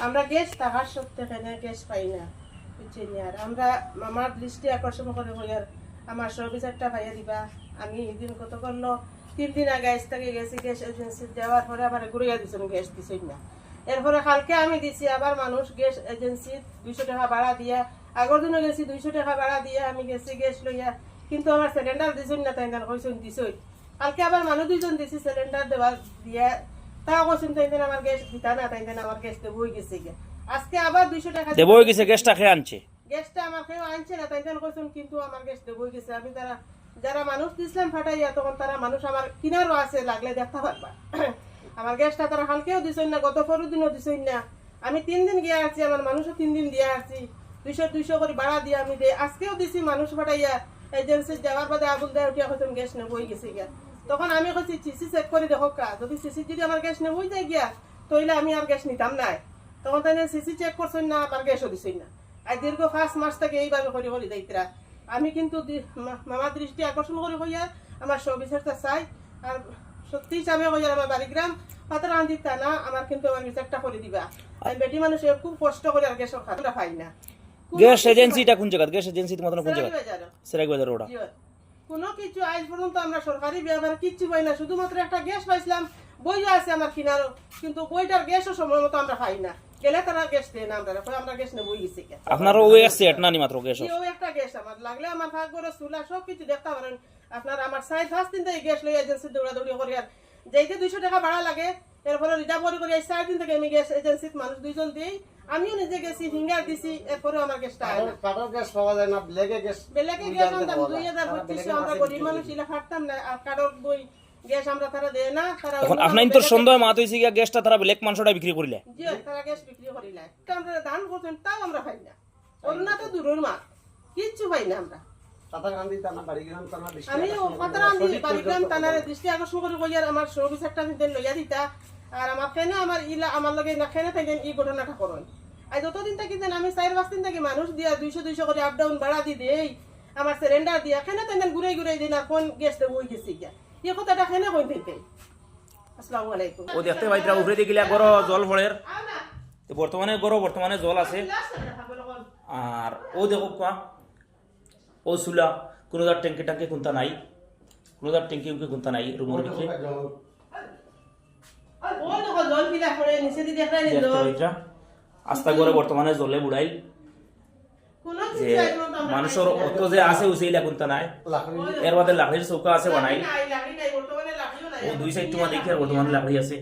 আমরা গ্যাস থাকার সত্ত্বে এখানে গ্যাস পাই না, বুঝছেন? আর আমরা আমার দৃষ্টি আকর্ষণ করে হইয়ার আমার সর্ভিসারটা পাইয়া দিবা। আমি এদিন কত করলো 3 দিন আগে আইস থেকে গেছি গ্যাস এজেন্সি দেওয়ার পরে আবার ঘুরিয়া দিচ্ছেন, গ্যাস দিছেন না। এরপরে কালকে আমি দিছি আবার মানুষ গ্যাস এজেন্সি 200 টাকা ভাড়া দিয়া, আগের দিনও গেছি 200 টাকা ভাড়া দিয়া আমি গেছি গ্যাস লইয়া, কিন্তু আমার সিলিন্ডার দিছেন না, তাই না কইছেন দিছই। কালকে আবার মানুষ 2জন দিছি সিলিন্ডার দেওয়ার দিয়া, তা কইছেন তাই না আমার গ্যাস দিতা না, তাই না আমার গ্যাস দেবই গেছে। আজকে আবার 200 টাকা দেবই গেছে, গ্যাসটা খেয়ে আনছে, গ্যাসটা আমার কেউ আনছে না, তাই কইছেন, কিন্তু আমার গ্যাস দেবই গেছে। আমি তারা যারা মানুষ দিছিলাম ফাটাইয়া, তখন তারা মানুষ আমার কিনারও আছে, লাগলে দেখতে পারবা। আমার গ্যাসটা তারা কালকেও দিছেন না, গত 4 দিনও দিছেন না। আমি 3 দিন গিয়ে আসছি, আমার মানুষও 3 দিন দিয়ে আসছি, 200 করে ভাড়া দিয়ে আমি দিই। আজকেও দিছি মানুষ ফাটাইয়া, এজেন্সি যাওয়ার বাদে আবুল দেয় উঠিয়া কইছেন গ্যাস নেবই গেছে গিয়া। তখন আমি কইছি সিসি চেক করে দেখো কা, যদি সিসি যদি আমার গ্যাস নেবই যায় গিয়া, তাইলে আমি আর গ্যাস নিতাম না। তখন তাই সিসি চেক করছেন না, আমার গ্যাসও দিছেন না। আর দীর্ঘ 5 মাস থেকে এইভাবে করে করে যাইতরা। আমি কিন্তু মামার দৃষ্টি আকর্ষণ করে হইয়া আমার সবিচারটা চাই। আর সত্যি হিসাবে হইয়া আমার বাড়িগ্রাম পাতারান দিতা না, আমার কিন্তু আমার বিচারটা করে দিবা। আমি বেটি মানুষ খুব কষ্ট করে আর গ্যাস খাওয়া পাই না। গ্যাস এজেন্সিটা কোন জায়গা? গ্যাস এজেন্সি তোমার কোন জায়গা? সেরাই বাজার রোড। কোনো কিছু আজ পর্যন্ত আমরা সরকারি ব্যবহার কিচ্ছু পাই না, শুধুমাত্র একটা গ্যাস পাইছিলাম, বইও আছে আমার কিনারও, কিন্তু বইটার গ্যাসও সময় মতো আমরা পাই না। গেলে তারা গ্যাস দেয় না, আমরা গ্যাস নেবই গেছি। আপনারও ওই আছে না নি মাত্র গ্যাস? ওই একটা গ্যাস আমার লাগলে আমার ভাগ করে চুলা সব কিছু দেখতে পারেন আপনার। আমার 4-5 দিন থেকে গ্যাস লই এজেন্সি দৌড়াদৌড়ি করি, আর যেইতে 200 টাকা ভাড়া লাগে, এরপরে রিজার্ভ করে 4 দিন থেকে আমি গ্যাস এজেন্সির মানুষ 2জন দিই, আমিও নিজে গেছি, ফিঙ্গার দিছি, এরপরে আমার গ্যাসটা আয় না। কাটার গ্যাস পাওয়া যায় না, ব্ল্যাকে গ্যাস আনতাম 2025, আমরা গরিব মানুষ ইলা ফাটতাম না। আর কারোর বই গ্যাস আমরা তারা দেয় না, তারা এখন আপনার তো সন্দেহ মাত হইছে গিয়া গ্যাসটা তারা ব্ল্যাক মাংসটা বিক্রি করিলে? জি, তারা গ্যাস বিক্রি করিলে, তা আমরা দান করছেন, তাও আমরা পাই না। অরুণা তো দূরের মা, কিচ্ছু পাই না আমরা। আমি বাড়িগ্রাম থানার দৃষ্টি আকর্ষণ করে কইয়ার আমার সবিচারটা লইয়া দিতা। আর আমার কেন আমার ইলা আমার লগে না কেন থাকেন এই ঘটনাটা করেন। আর যতদিন থাকি দেন আমি 4-5 দিন থাকি মানুষ দিয়া 200 করে আপ ডাউন ভাড়া দি দেই, আমার সিলিন্ডার দিয়া কেন তাই ঘুরে ঘুরে দিন, আর কোন গ্যাস দেবো হয়ে গেছি গিয়া, এই কথাটা কেন কই দিতে। আসসালামু আলাইকুম। ও দেখতে পাইতরা উপরে দিগিলা গরো জল ভরের, তো বর্তমানে গরো বর্তমানে জল আছে। আর ও দেখো কোয়া ও সুলা কোনো দার ট্যাঙ্কি টাঙ্কি কোনটা নাই, কোনো দার ট্যাঙ্কি উকে কোনটা নাই রুমের ভিতরে। আস্তা করে বর্তমানে জলে বুড়াই যে মানুষের অত যে আছে উচিলা কোনটা নাই। এর বাদে লাকড়ির চৌকা আছে বানাই, ও 2 সাইড তোমার দেখি আর বর্তমানে লাকড়ি আছে।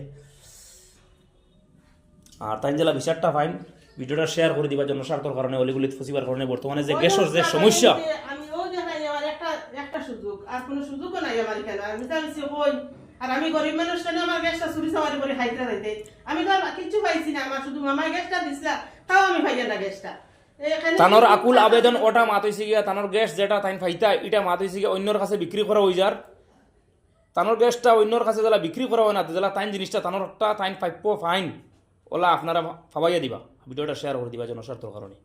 আর তাই জেলা বিচারটা ফাইন, ভিডিওটা শেয়ার করে দিবার জন্য স্বার্থর কারণে অলিগুলিত ফসিবার কারণে বর্তমানে যে গ্যাসের যে সমস্যা, একটা সুযোগ আর কোনো সুযোগও নাই আমার এখানে। আমি চাইছি কই, আর আমি গরিব মানুষ কেন আমার গ্যাসটা চুরি চাওয়ারি করে খাইতে যাইতে, আমি তো কিচ্ছু পাইছি না। আমার শুধু মামাই গ্যাসটা দিছিলা, তাও আমি পাইয়া না গ্যাসটা। তানোর আকুল আবেদন ওটা মাত হইছে গিয়া, তানোর গ্যাস যেটা তাইন ফাইতা এটা মাত হইছে গিয়া অন্যর কাছে বিক্রি করা হই যার। তানোর গ্যাসটা অন্যর কাছে যেলা বিক্রি করা হয় না, যেলা তাইন জিনিসটা তানোরটা তাইন পাইপ ফাইন, ওলা আপনারা ফাবাইয়া দিবা। ভিডিওটা শেয়ার করে দিবা জনস্বার্থর কারণে।